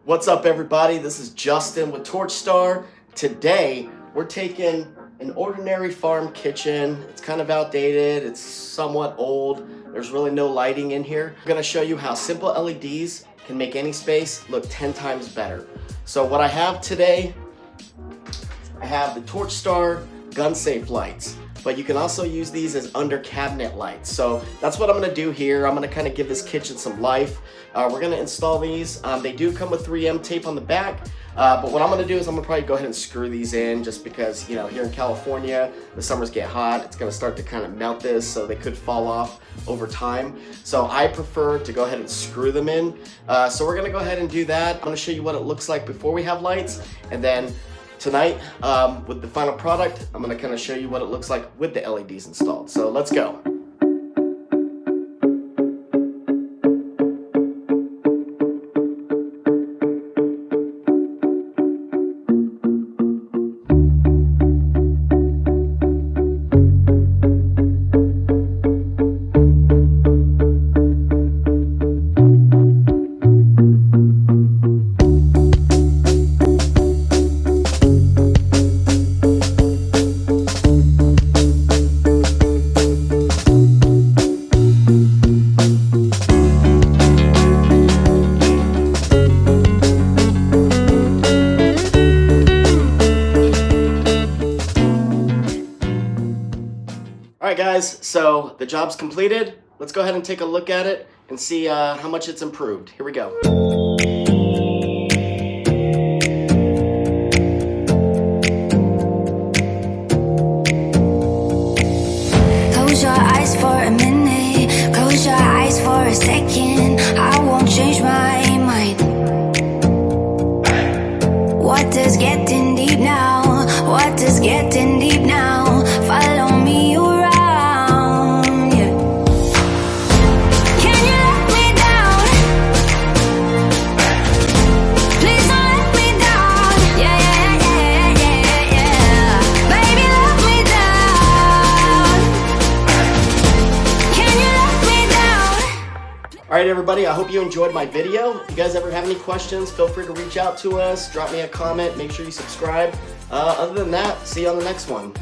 What's up, everybody? This is Justin with Torchstar. Today we're taking an ordinary farm kitchen. It's kind of outdated, it's somewhat old, there's really no lighting in here. I'm gonna show you how simple LEDs can make any space look 10 times better. So what I have today, I have the Torchstar gun safe lights, but you can also use these as under cabinet lights. So that's what I'm gonna do here. I'm gonna kind of give this kitchen some life. We're gonna install these. They do come with 3M tape on the back, but what I'm gonna do is I'm gonna probably go ahead and screw these in just because, you know, here in California, the summers get hot. It's gonna start to kind of melt this, so they could fall off over time. So I prefer to go ahead and screw them in. So we're gonna go ahead and do that. I'm gonna show you what it looks like before we have lights, and then tonight, with the final product, I'm gonna kind of show you what it looks like with the LEDs installed. So let's go. Alright guys, so the job's completed. Let's go ahead and take a look at it and see how much it's improved. Here we go. Close your eyes for a minute, close your eyes for a second. I won't change my mind. What does getting deep now? What does getting deep now? Follow me around. Alright everybody, I hope you enjoyed my video. If you guys ever have any questions, feel free to reach out to us, drop me a comment, make sure you subscribe. Other than that, see you on the next one.